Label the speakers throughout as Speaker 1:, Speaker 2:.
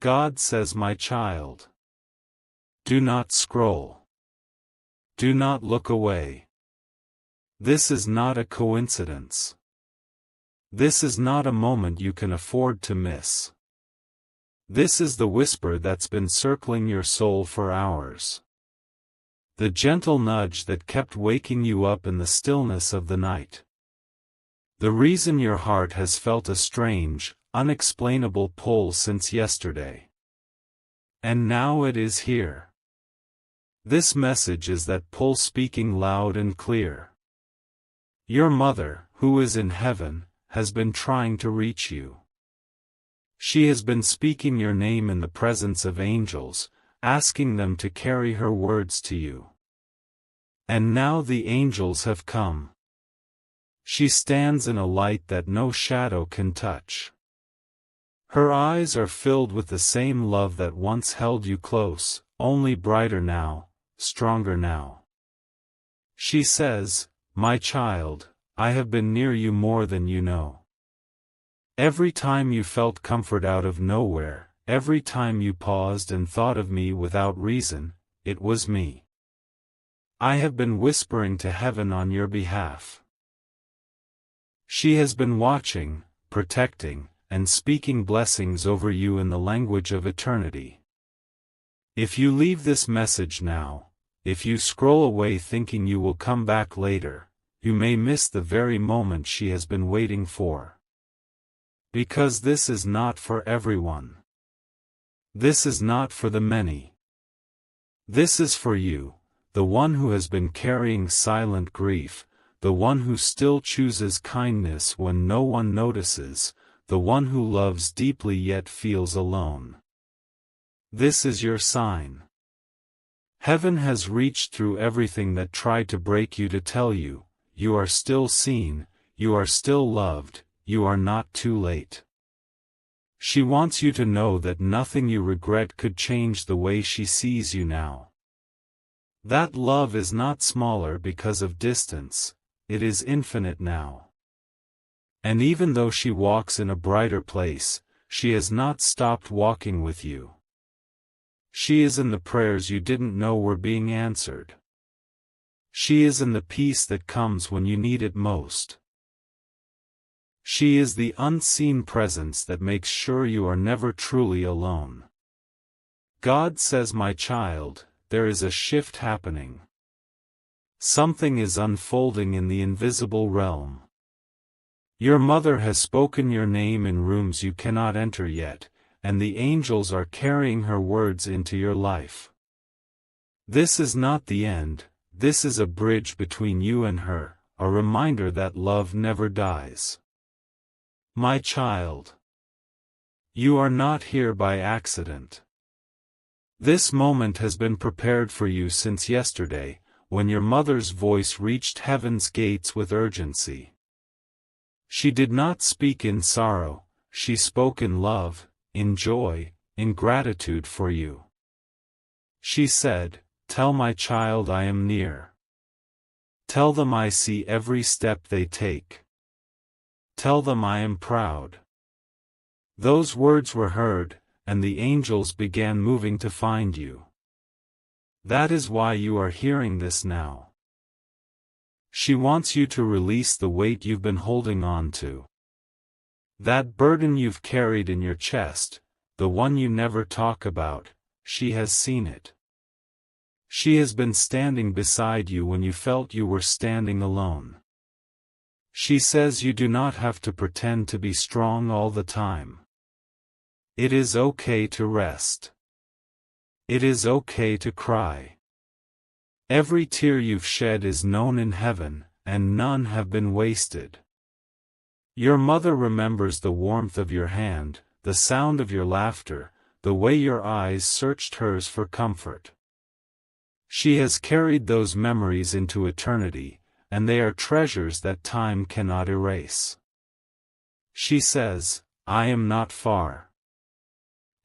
Speaker 1: God says, my child, do not scroll. Do not look away. This is not a coincidence. This is not a moment you can afford to miss. This is the whisper that's been circling your soul for hours. The gentle nudge that kept waking you up in the stillness of the night. The reason your heart has felt a strange, unexplainable pull since yesterday. And now it is here. This message is that pull speaking loud and clear. Your mother, who is in heaven, has been trying to reach you. She has been speaking your name in the presence of angels, asking them to carry her words to you. And now the angels have come. She stands in a light that no shadow can touch. Her eyes are filled with the same love that once held you close, only brighter now, stronger now. She says, my child, I have been near you more than you know. Every time you felt comfort out of nowhere, every time you paused and thought of me without reason, it was me. I have been whispering to heaven on your behalf. She has been watching, protecting, and speaking blessings over you in the language of eternity. If you leave this message now, if you scroll away thinking you will come back later, you may miss the very moment she has been waiting for. Because this is not for everyone. This is not for the many. This is for you, the one who has been carrying silent grief, the one who still chooses kindness when no one notices, the one who loves deeply yet feels alone. This is your sign. Heaven has reached through everything that tried to break you to tell you, you are still seen, you are still loved, you are not too late. She wants you to know that nothing you regret could change the way she sees you now. That love is not smaller because of distance, it is infinite now. And even though she walks in a brighter place, she has not stopped walking with you. She is in the prayers you didn't know were being answered. She is in the peace that comes when you need it most. She is the unseen presence that makes sure you are never truly alone. God says, my child, there is a shift happening. Something is unfolding in the invisible realm. Your mother has spoken your name in rooms you cannot enter yet, and the angels are carrying her words into your life. This is not the end, this is a bridge between you and her, a reminder that love never dies. My child, you are not here by accident. This moment has been prepared for you since yesterday, when your mother's voice reached heaven's gates with urgency. She did not speak in sorrow, she spoke in love, in joy, in gratitude for you. She said, tell my child I am near. Tell them I see every step they take. Tell them I am proud. Those words were heard, and the angels began moving to find you. That is why you are hearing this now. She wants you to release the weight you've been holding on to. That burden you've carried in your chest, the one you never talk about, she has seen it. She has been standing beside you when you felt you were standing alone. She says you do not have to pretend to be strong all the time. It is okay to rest. It is okay to cry. Every tear you've shed is known in heaven, and none have been wasted. Your mother remembers the warmth of your hand, the sound of your laughter, the way your eyes searched hers for comfort. She has carried those memories into eternity, and they are treasures that time cannot erase. She says, I am not far.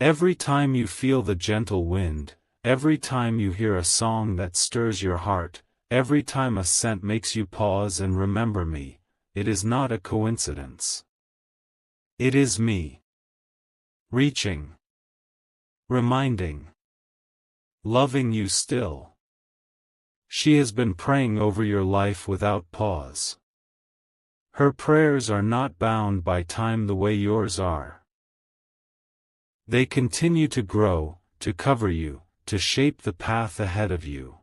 Speaker 1: Every time you feel the gentle wind, every time you hear a song that stirs your heart, every time a scent makes you pause and remember me, it is not a coincidence. It is me. Reaching. reminding, loving you still. She has been praying over your life without pause. Her prayers are not bound by time the way yours are. They continue to grow, to cover you, to shape the path ahead of you.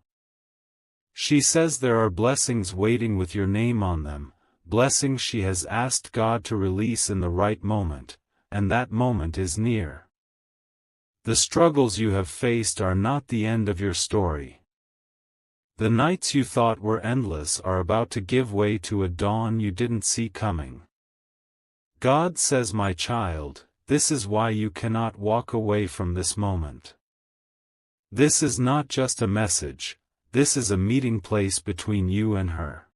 Speaker 1: She says there are blessings waiting with your name on them, blessings she has asked God to release in the right moment, and that moment is near. The struggles you have faced are not the end of your story. The nights you thought were endless are about to give way to a dawn you didn't see coming. God says, my child, this is why you cannot walk away from this moment. This is not just a message, this is a meeting place between you and her.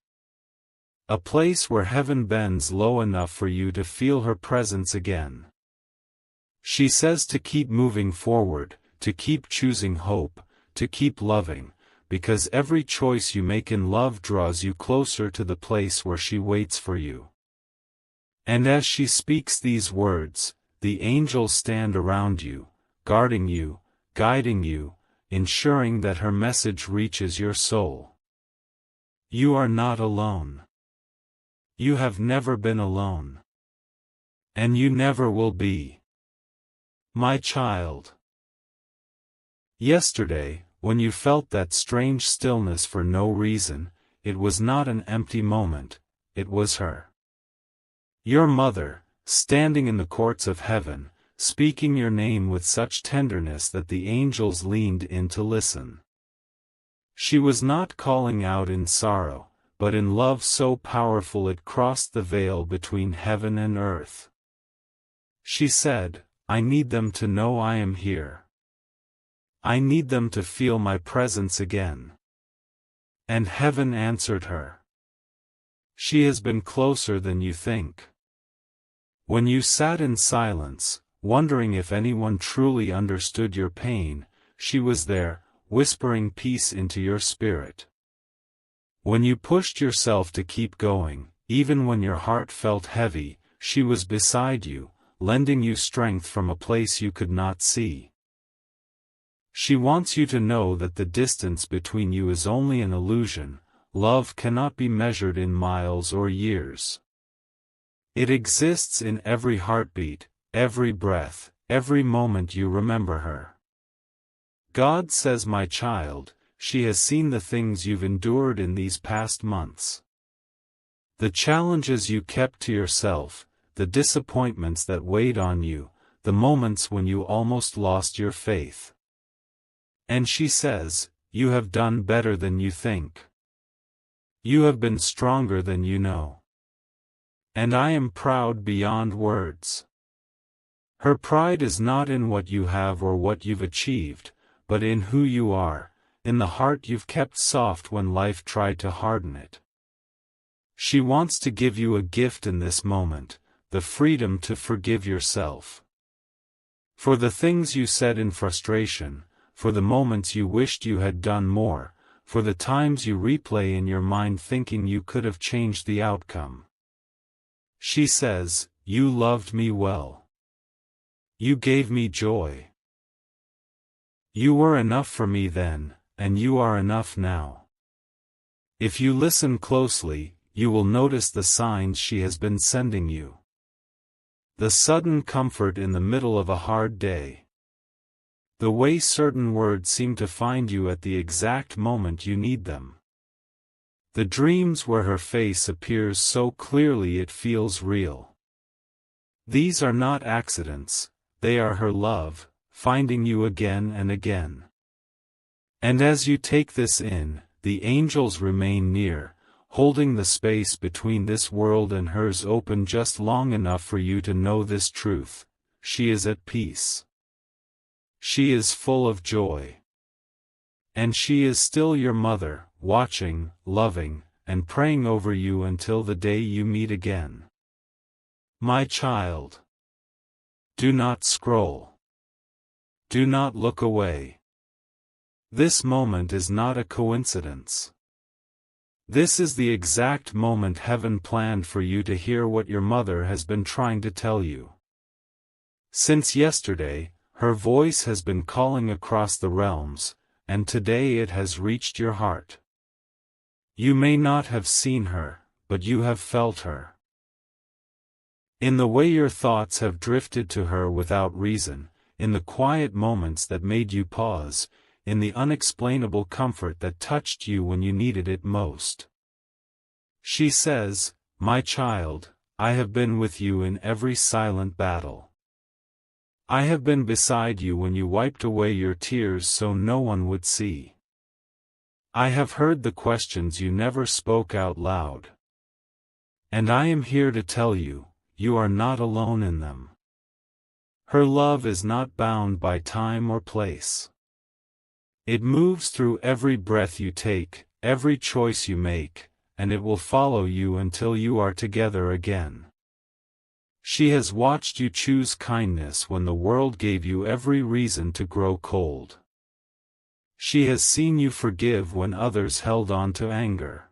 Speaker 1: A place where heaven bends low enough for you to feel her presence again. She says to keep moving forward, to keep choosing hope, to keep loving, because every choice you make in love draws you closer to the place where she waits for you. And as she speaks these words, the angels stand around you, guarding you, guiding you, ensuring that her message reaches your soul. You are not alone. You have never been alone. And you never will be. My child. Yesterday, when you felt that strange stillness for no reason, it was not an empty moment, it was her. Your mother, standing in the courts of heaven, speaking your name with such tenderness that the angels leaned in to listen. She was not calling out in sorrow, but in love so powerful it crossed the veil between heaven and earth. She said, I need them to know I am here. I need them to feel my presence again. And heaven answered her. She has been closer than you think. When you sat in silence, wondering if anyone truly understood your pain, she was there, whispering peace into your spirit. When you pushed yourself to keep going, even when your heart felt heavy, she was beside you, lending you strength from a place you could not see. She wants you to know that the distance between you is only an illusion. Love cannot be measured in miles or years. It exists in every heartbeat, every breath, every moment you remember her. God says, my child, she has seen the things you've endured in these past months. The challenges you kept to yourself, the disappointments that weighed on you, the moments when you almost lost your faith. And she says, you have done better than you think. You have been stronger than you know. And I am proud beyond words. Her pride is not in what you have or what you've achieved, but in who you are, in the heart you've kept soft when life tried to harden it. She wants to give you a gift in this moment, the freedom to forgive yourself. For the things you said in frustration, for the moments you wished you had done more, for the times you replay in your mind thinking you could have changed the outcome. She says, you loved me well. You gave me joy. You were enough for me then, and you are enough now. If you listen closely, you will notice the signs she has been sending you. The sudden comfort in the middle of a hard day. The way certain words seem to find you at the exact moment you need them. The dreams where her face appears so clearly it feels real. These are not accidents, they are her love, finding you again and again. And as you take this in, the angels remain near, holding the space between this world and hers open just long enough for you to know this truth: she is at peace. She is full of joy. And she is still your mother, watching, loving, and praying over you until the day you meet again. My child. Do not scroll. Do not look away. This moment is not a coincidence. This is the exact moment heaven planned for you to hear what your mother has been trying to tell you. Since yesterday, Her voice has been calling across the realms, and today it has reached your heart. You may not have seen her, but you have felt her. In the way your thoughts have drifted to her without reason, in the quiet moments that made you pause, in the unexplainable comfort that touched you when you needed it most. She says, "My child, I have been with you in every silent battle. I have been beside you when you wiped away your tears so no one would see. I have heard the questions you never spoke out loud. And I am here to tell you, you are not alone in them." Her love is not bound by time or place. It moves through every breath you take, every choice you make, and it will follow you until you are together again. She has watched you choose kindness when the world gave you every reason to grow cold. She has seen you forgive when others held on to anger.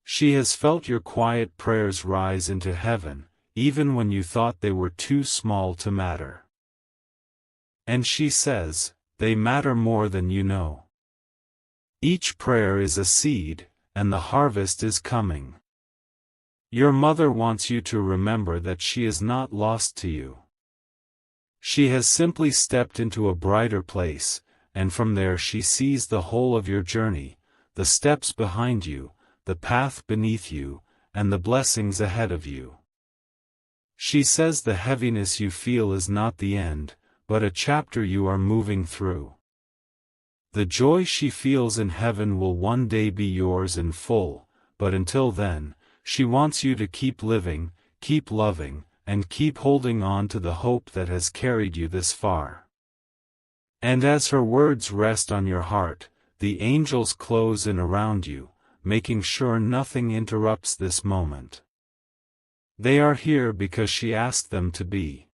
Speaker 1: She has felt your quiet prayers rise into heaven, even when you thought they were too small to matter. And she says, they matter more than you know. Each prayer is a seed, and the harvest is coming. Your mother wants you to remember that she is not lost to you. She has simply stepped into a brighter place, and from there she sees the whole of your journey, the steps behind you, the path beneath you, and the blessings ahead of you. She says the heaviness you feel is not the end, but a chapter you are moving through. The joy she feels in heaven will one day be yours in full, but until then, she wants you to keep living, keep loving, and keep holding on to the hope that has carried you this far. And as her words rest on your heart, the angels close in around you, making sure nothing interrupts this moment. They are here because she asked them to be.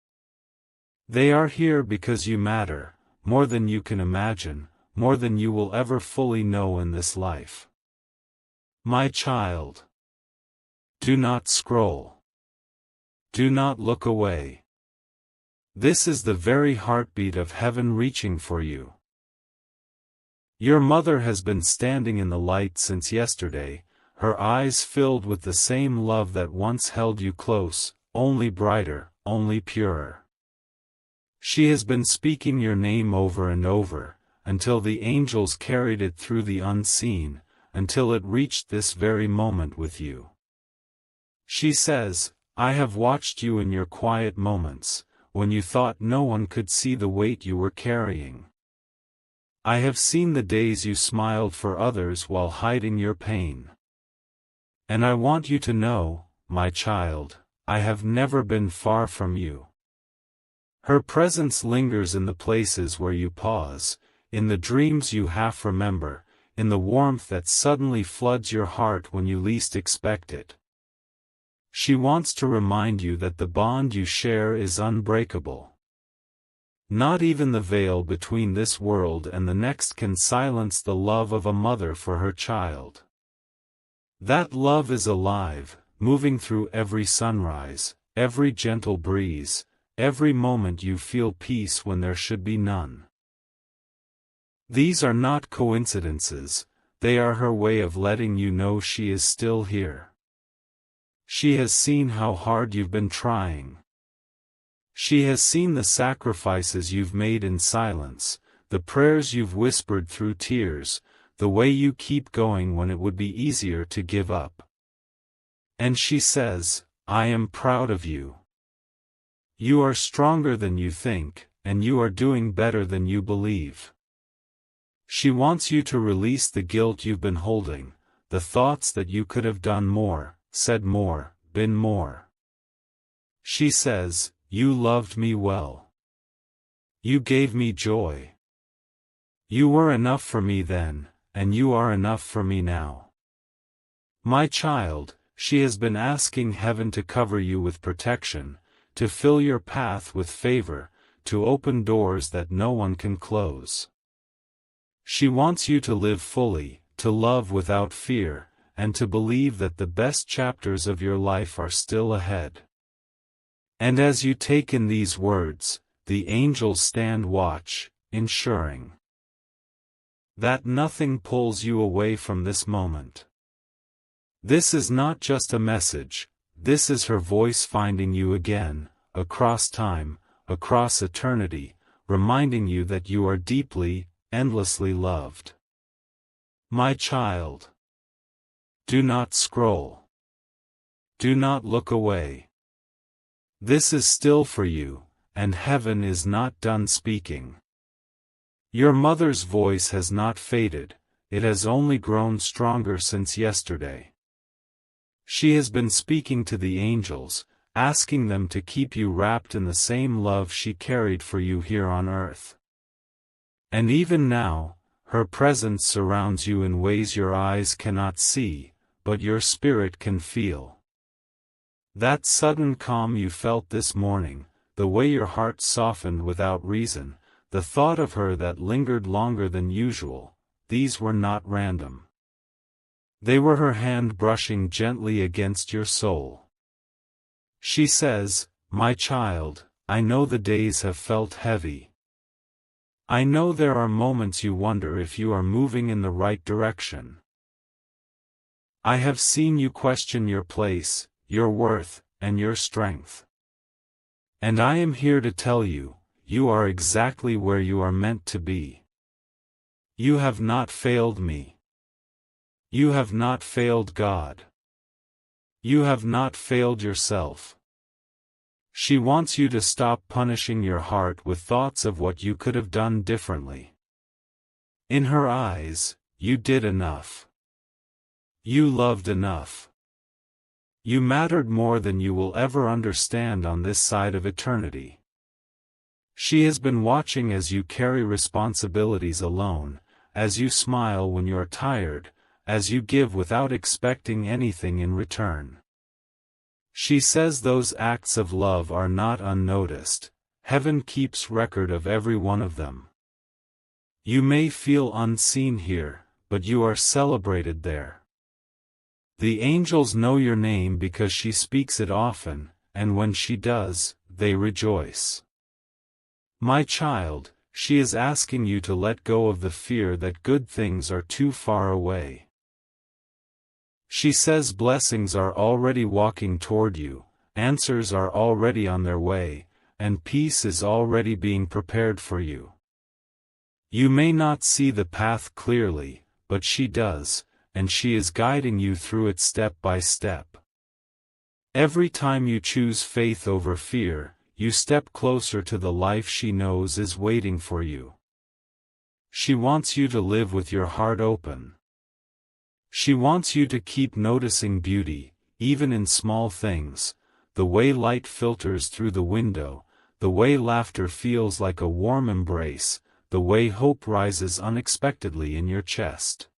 Speaker 1: They are here because you matter, more than you can imagine, more than you will ever fully know in this life. My child. Do not scroll. Do not look away. This is the very heartbeat of heaven reaching for you. Your mother has been standing in the light since yesterday, her eyes filled with the same love that once held you close, only brighter, only purer. She has been speaking your name over and over, until the angels carried it through the unseen, until it reached this very moment with you. She says, I have watched you in your quiet moments, when you thought no one could see the weight you were carrying. I have seen the days you smiled for others while hiding your pain. And I want you to know, my child, I have never been far from you. Her presence lingers in the places where you pause, in the dreams you half remember, in the warmth that suddenly floods your heart when you least expect it. She wants to remind you that the bond you share is unbreakable. Not even the veil between this world and the next can silence the love of a mother for her child. That love is alive, moving through every sunrise, every gentle breeze, every moment you feel peace when there should be none. These are not coincidences, they are her way of letting you know she is still here. She has seen how hard you've been trying. She has seen the sacrifices you've made in silence, the prayers you've whispered through tears, the way you keep going when it would be easier to give up. And she says, I am proud of you. You are stronger than you think, and you are doing better than you believe. She wants you to release the guilt you've been holding, the thoughts that you could have done more, said more, been more. She says, you loved me well. You gave me joy. You were enough for me then, and you are enough for me now. My child, she has been asking heaven to cover you with protection, to fill your path with favor, to open doors that no one can close. She wants you to live fully, to love without fear, and to believe that the best chapters of your life are still ahead. And as you take in these words, the angels stand watch, ensuring that nothing pulls you away from this moment. This is not just a message, this is her voice finding you again, across time, across eternity, reminding you that you are deeply, endlessly loved. My child, do not scroll. Do not look away. This is still for you, and heaven is not done speaking. Your mother's voice has not faded, it has only grown stronger since yesterday. She has been speaking to the angels, asking them to keep you wrapped in the same love she carried for you here on earth. And even now, her presence surrounds you in ways your eyes cannot see, but your spirit can feel. That sudden calm you felt this morning, the way your heart softened without reason, the thought of her that lingered longer than usual, these were not random. They were her hand brushing gently against your soul. She says, "My child, I know the days have felt heavy. I know there are moments you wonder if you are moving in the right direction. I have seen you question your place, your worth, and your strength. And I am here to tell you, you are exactly where you are meant to be. You have not failed me. You have not failed God. You have not failed yourself." She wants you to stop punishing your heart with thoughts of what you could have done differently. In her eyes, you did enough. You loved enough. You mattered more than you will ever understand on this side of eternity. She has been watching as you carry responsibilities alone, as you smile when you are tired, as you give without expecting anything in return. She says those acts of love are not unnoticed, heaven keeps record of every one of them. You may feel unseen here, but you are celebrated there. The angels know your name because she speaks it often, and when she does, they rejoice. My child, she is asking you to let go of the fear that good things are too far away. She says blessings are already walking toward you, answers are already on their way, and peace is already being prepared for you. You may not see the path clearly, but she does, and she is guiding you through it step by step. Every time you choose faith over fear, you step closer to the life she knows is waiting for you. She wants you to live with your heart open. She wants you to keep noticing beauty, even in small things, the way light filters through the window, the way laughter feels like a warm embrace, the way hope rises unexpectedly in your chest.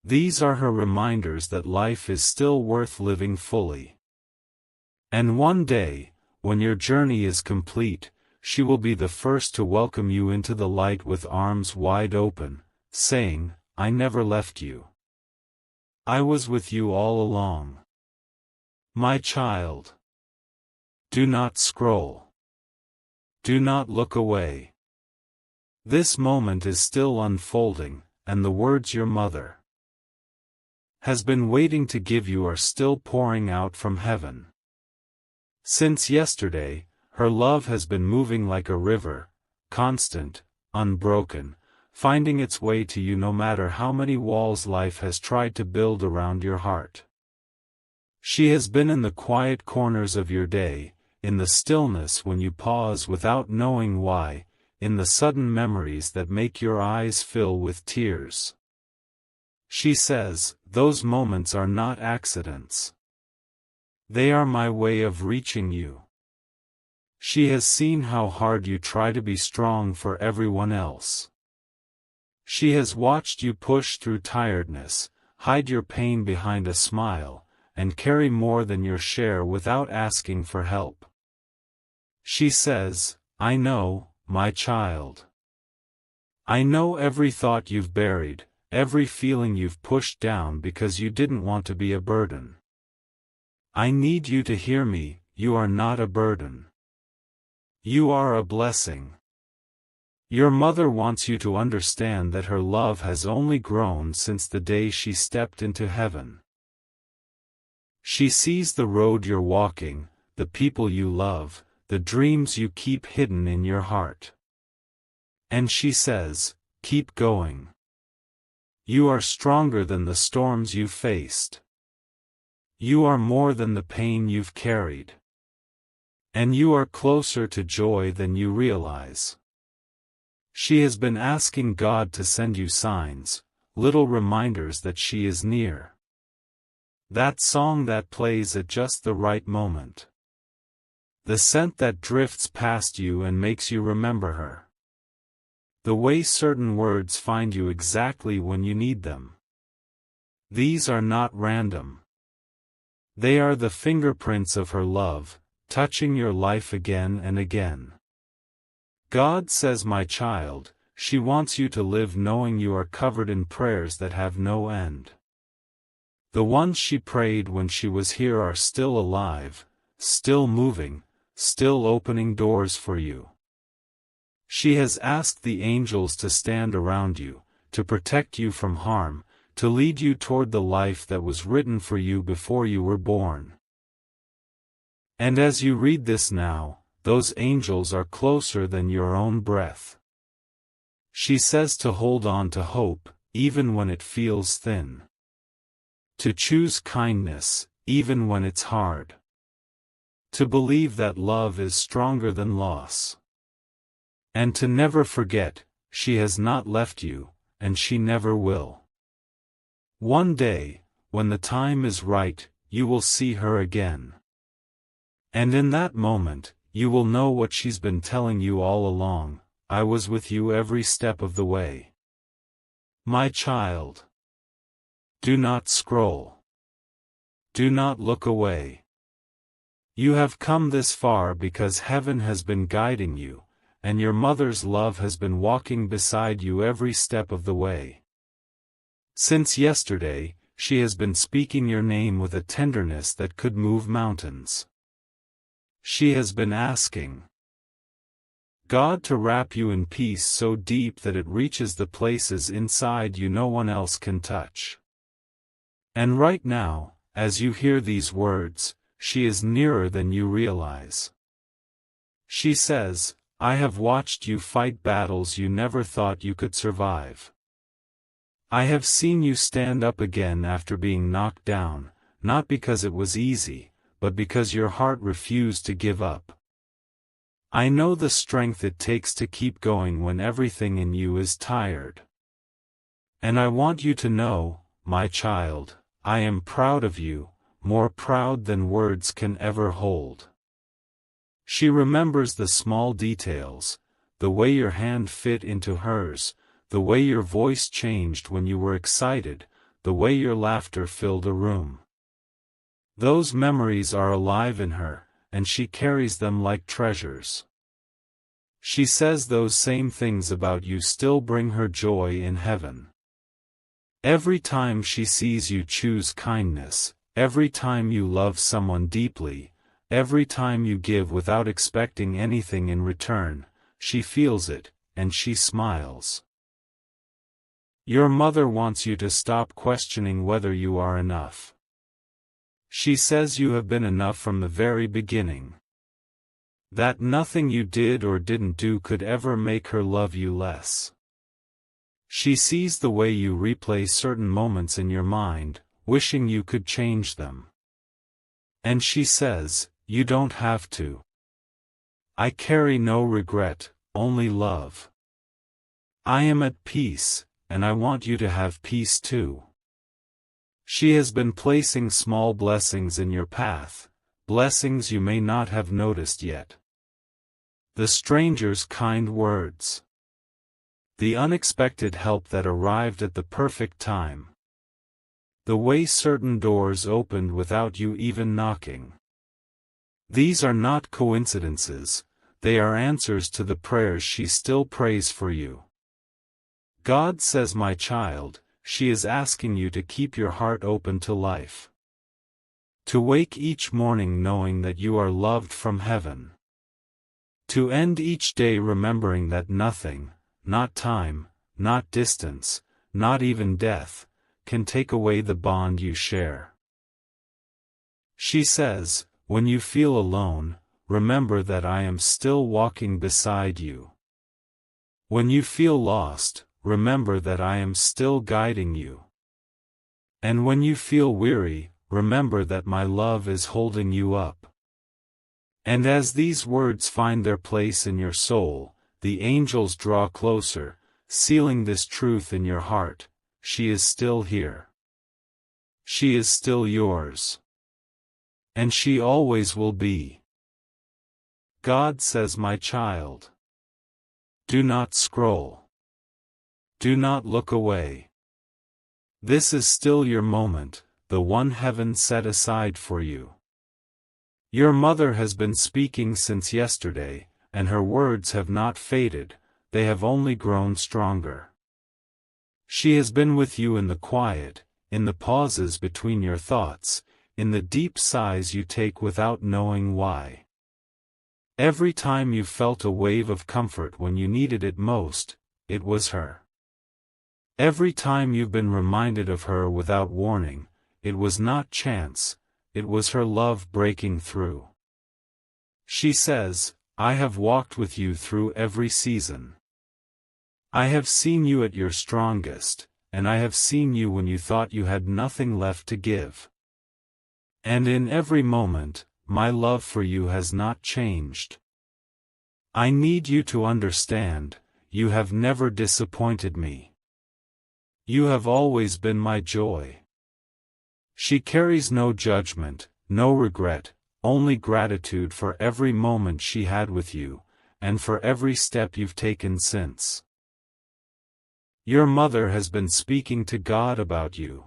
Speaker 1: These are her reminders that life is still worth living fully. And one day, when your journey is complete, she will be the first to welcome you into the light with arms wide open, saying, "I never left you. I was with you all along. My child. Do not scroll. Do not look away. This moment is still unfolding, and the words your mother has been waiting to give you are still pouring out from heaven. Since yesterday, her love has been moving like a river, constant, unbroken, finding its way to you no matter how many walls life has tried to build around your heart. She has been in the quiet corners of your day, in the stillness when you pause without knowing why, in the sudden memories that make your eyes fill with tears. She says, "Those moments are not accidents. They are my way of reaching you." She has seen how hard you try to be strong for everyone else. She has watched you push through tiredness, hide your pain behind a smile, and carry more than your share without asking for help. She says, "I know, my child. I know every thought you've buried, every feeling you've pushed down because you didn't want to be a burden. I need you to hear me, you are not a burden. You are a blessing. Your mother wants you to understand that her love has only grown since the day she stepped into heaven. She sees the road you're walking, the people you love, the dreams you keep hidden in your heart. And she says, keep going. You are stronger than the storms you've faced. You are more than the pain you've carried. And you are closer to joy than you realize. She has been asking God to send you signs, little reminders that she is near. That song that plays at just the right moment. The scent that drifts past you and makes you remember her. The way certain words find you exactly when you need them. These are not random. They are the fingerprints of her love, touching your life again and again. God says, my child, she wants you to live knowing you are covered in prayers that have no end. The ones she prayed when she was here are still alive, still moving, still opening doors for you. She has asked the angels to stand around you, to protect you from harm, to lead you toward the life that was written for you before you were born. And as you read this now, those angels are closer than your own breath. She says to hold on to hope, even when it feels thin. To choose kindness, even when it's hard. To believe that love is stronger than loss. And to never forget, she has not left you, and she never will. One day, when the time is right, you will see her again. And in that moment, you will know what she's been telling you all along, I was with you every step of the way. My child. Do not scroll. Do not look away. You have come this far because heaven has been guiding you, and your mother's love has been walking beside you every step of the way. Since yesterday, she has been speaking your name with a tenderness that could move mountains. She has been asking God to wrap you in peace so deep that it reaches the places inside you no one else can touch. And right now, as you hear these words, she is nearer than you realize. She says, I have watched you fight battles you never thought you could survive. I have seen you stand up again after being knocked down, not because it was easy, but because your heart refused to give up. I know the strength it takes to keep going when everything in you is tired. And I want you to know, my child, I am proud of you, more proud than words can ever hold. She remembers the small details, the way your hand fit into hers, the way your voice changed when you were excited, the way your laughter filled a room. Those memories are alive in her, and she carries them like treasures. She says those same things about you still bring her joy in heaven. Every time she sees you choose kindness, every time you love someone deeply, every time you give without expecting anything in return, she feels it, and she smiles. Your mother wants you to stop questioning whether you are enough. She says you have been enough from the very beginning. That nothing you did or didn't do could ever make her love you less. She sees the way you replay certain moments in your mind, wishing you could change them. And she says, you don't have to. I carry no regret, only love. I am at peace, and I want you to have peace too. She has been placing small blessings in your path, blessings you may not have noticed yet. The stranger's kind words. The unexpected help that arrived at the perfect time. The way certain doors opened without you even knocking. These are not coincidences, they are answers to the prayers she still prays for you. God says, my child, she is asking you to keep your heart open to life. To wake each morning knowing that you are loved from heaven. To end each day remembering that nothing, not time, not distance, not even death, can take away the bond you share. She says, when you feel alone, remember that I am still walking beside you. When you feel lost, remember that I am still guiding you. And when you feel weary, remember that my love is holding you up. And as these words find their place in your soul, the angels draw closer, sealing this truth in your heart: she is still here. She is still yours. And she always will be. God says, my child, do not scroll. Do not look away. This is still your moment, the one heaven set aside for you. Your mother has been speaking since yesterday, and her words have not faded, they have only grown stronger. She has been with you in the quiet, in the pauses between your thoughts, in the deep sighs you take without knowing why. Every time you felt a wave of comfort when you needed it most, it was her. Every time you've been reminded of her without warning, it was not chance, it was her love breaking through. She says, I have walked with you through every season. I have seen you at your strongest, and I have seen you when you thought you had nothing left to give. And in every moment, my love for you has not changed. I need you to understand, you have never disappointed me. You have always been my joy. She carries no judgment, no regret, only gratitude for every moment she had with you, and for every step you've taken since. Your mother has been speaking to God about you.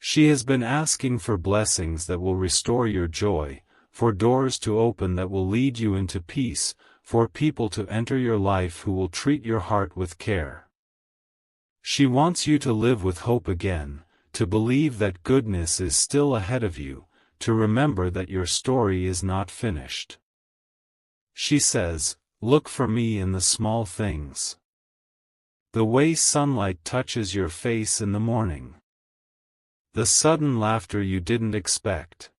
Speaker 1: She has been asking for blessings that will restore your joy, for doors to open that will lead you into peace, for people to enter your life who will treat your heart with care. She wants you to live with hope again, to believe that goodness is still ahead of you, to remember that your story is not finished. She says, look for me in the small things. The way sunlight touches your face in the morning. The sudden laughter you didn't expect.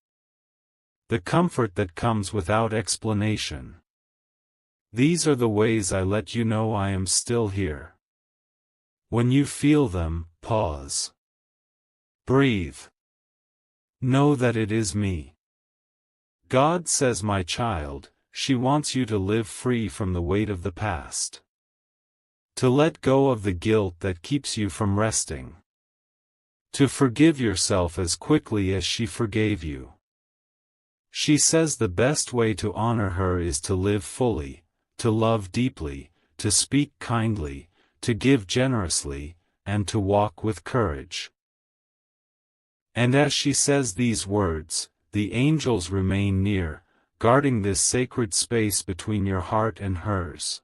Speaker 1: The comfort that comes without explanation. These are the ways I let you know I am still here. When you feel them, pause. Breathe. Know that it is me. God says, my child, she wants you to live free from the weight of the past. To let go of the guilt that keeps you from resting. To forgive yourself as quickly as she forgave you. She says the best way to honor her is to live fully, to love deeply, to speak kindly, to give generously, and to walk with courage. And as she says these words, the angels remain near, guarding this sacred space between your heart and hers.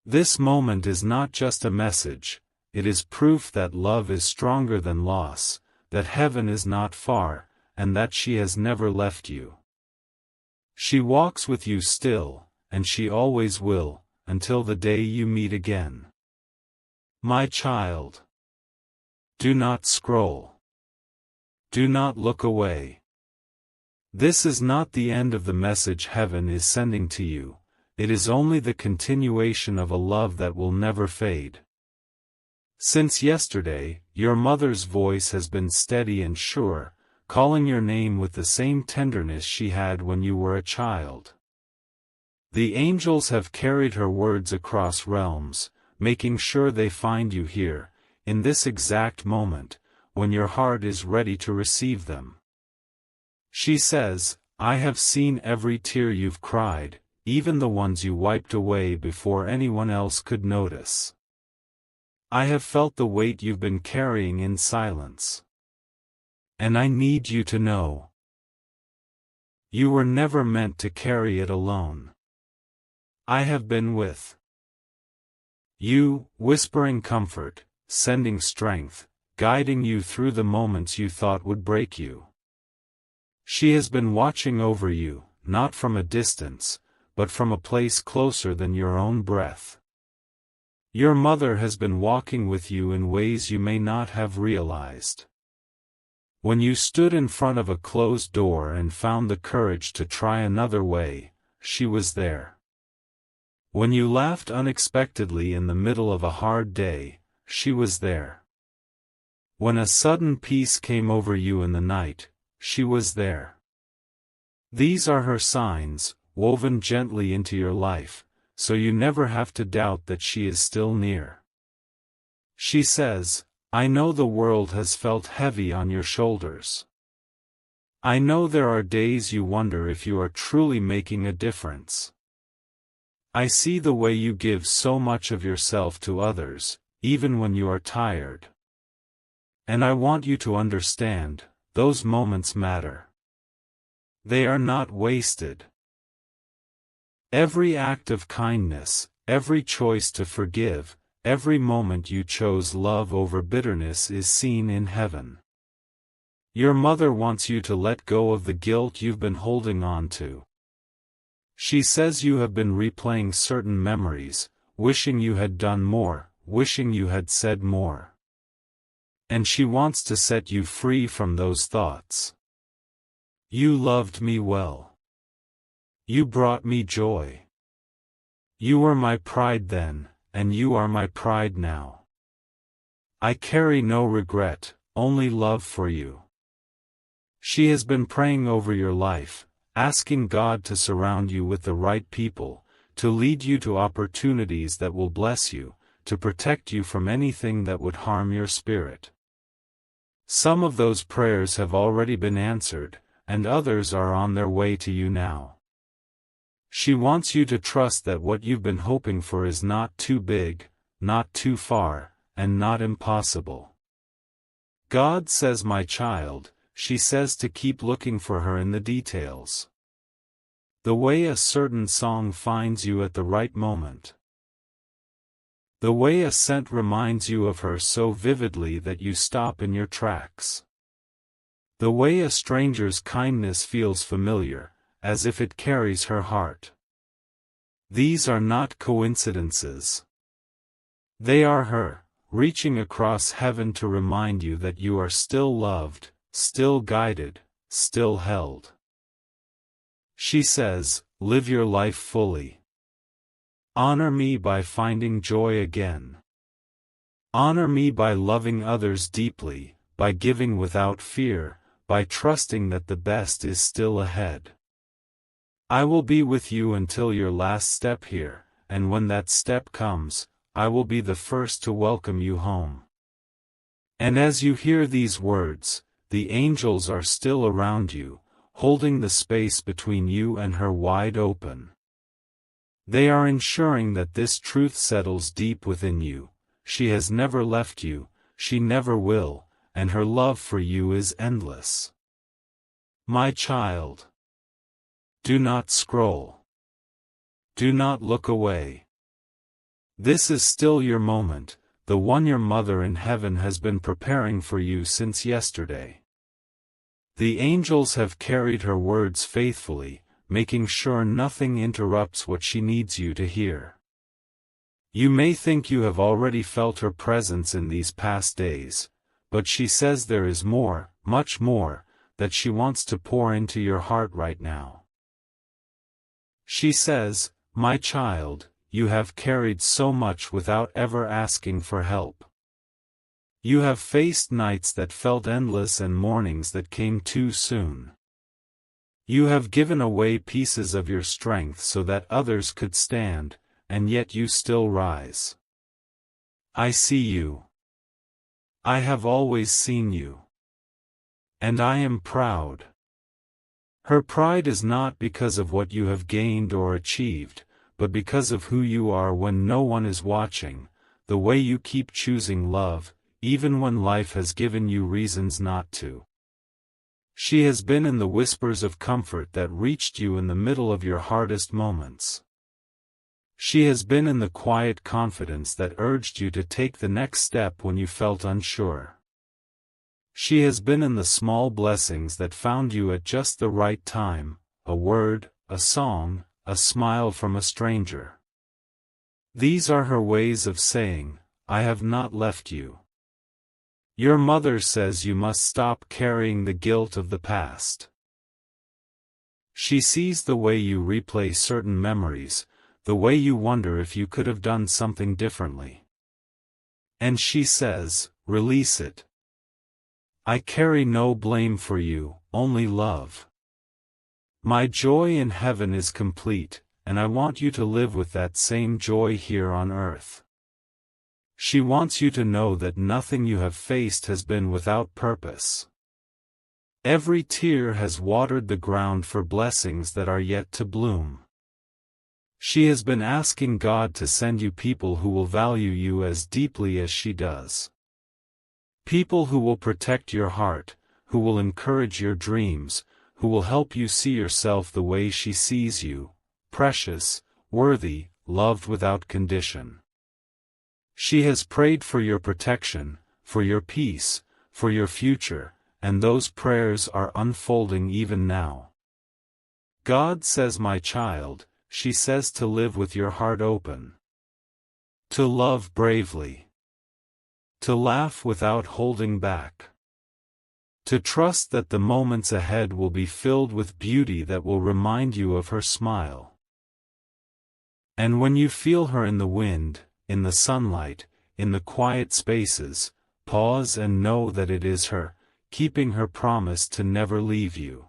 Speaker 1: This moment is not just a message, it is proof that love is stronger than loss, that heaven is not far, and that she has never left you. She walks with you still, and she always will, until the day you meet again. My child, do not scroll. Do not look away. This is not the end of the message heaven is sending to you, it is only the continuation of a love that will never fade. Since yesterday, your mother's voice has been steady and sure, calling your name with the same tenderness she had when you were a child. The angels have carried her words across realms, making sure they find you here, in this exact moment, when your heart is ready to receive them. She says, I have seen every tear you've cried, even the ones you wiped away before anyone else could notice. I have felt the weight you've been carrying in silence. And I need you to know. You were never meant to carry it alone. I have been with you, whispering comfort, sending strength, guiding you through the moments you thought would break you. She has been watching over you, not from a distance, but from a place closer than your own breath. Your mother has been walking with you in ways you may not have realized. When you stood in front of a closed door and found the courage to try another way, she was there. When you laughed unexpectedly in the middle of a hard day, she was there. When a sudden peace came over you in the night, she was there. These are her signs, woven gently into your life, so you never have to doubt that she is still near. She says, I know the world has felt heavy on your shoulders. I know there are days you wonder if you are truly making a difference. I see the way you give so much of yourself to others, even when you are tired. And I want you to understand, those moments matter. They are not wasted. Every act of kindness, every choice to forgive, every moment you chose love over bitterness is seen in heaven. Your mother wants you to let go of the guilt you've been holding on to. She says you have been replaying certain memories, wishing you had done more, wishing you had said more. And she wants to set you free from those thoughts. You loved me well. You brought me joy. You were my pride then, and you are my pride now. I carry no regret, only love for you. She has been praying over your life, asking God to surround you with the right people, to lead you to opportunities that will bless you, to protect you from anything that would harm your spirit. Some of those prayers have already been answered, and others are on their way to you now. She wants you to trust that what you've been hoping for is not too big, not too far, and not impossible. God says, my child, she says to keep looking for her in the details. The way a certain song finds you at the right moment. The way a scent reminds you of her so vividly that you stop in your tracks. The way a stranger's kindness feels familiar, as if it carries her heart. These are not coincidences. They are her, reaching across heaven to remind you that you are still loved, still guided, still held. She says, live your life fully. Honor me by finding joy again. Honor me by loving others deeply, by giving without fear, by trusting that the best is still ahead. I will be with you until your last step here, and when that step comes, I will be the first to welcome you home. And as you hear these words, the angels are still around you, holding the space between you and her wide open. They are ensuring that this truth settles deep within you. She has never left you, she never will, and her love for you is endless. My child. Do not scroll. Do not look away. This is still your moment, the one your mother in heaven has been preparing for you since yesterday. The angels have carried her words faithfully, making sure nothing interrupts what she needs you to hear. You may think you have already felt her presence in these past days, but she says there is more, much more, that she wants to pour into your heart right now. She says, my child, you have carried so much without ever asking for help. You have faced nights that felt endless and mornings that came too soon. You have given away pieces of your strength so that others could stand, and yet you still rise. I see you. I have always seen you. And I am proud. Her pride is not because of what you have gained or achieved, but because of who you are when no one is watching, the way you keep choosing love, even when life has given you reasons not to. She has been in the whispers of comfort that reached you in the middle of your hardest moments. She has been in the quiet confidence that urged you to take the next step when you felt unsure. She has been in the small blessings that found you at just the right time, a word, a song, a smile from a stranger. These are her ways of saying, I have not left you. Your mother says you must stop carrying the guilt of the past. She sees the way you replay certain memories, the way you wonder if you could have done something differently. And she says, release it. I carry no blame for you, only love. My joy in heaven is complete, and I want you to live with that same joy here on earth. She wants you to know that nothing you have faced has been without purpose. Every tear has watered the ground for blessings that are yet to bloom. She has been asking God to send you people who will value you as deeply as she does. People who will protect your heart, who will encourage your dreams, who will help you see yourself the way she sees you, precious, worthy, loved without condition. She has prayed for your protection, for your peace, for your future, and those prayers are unfolding even now. God says, my child, she says to live with your heart open. To love bravely. To laugh without holding back. To trust that the moments ahead will be filled with beauty that will remind you of her smile. And when you feel her in the wind, in the sunlight, in the quiet spaces, pause and know that it is her, keeping her promise to never leave you.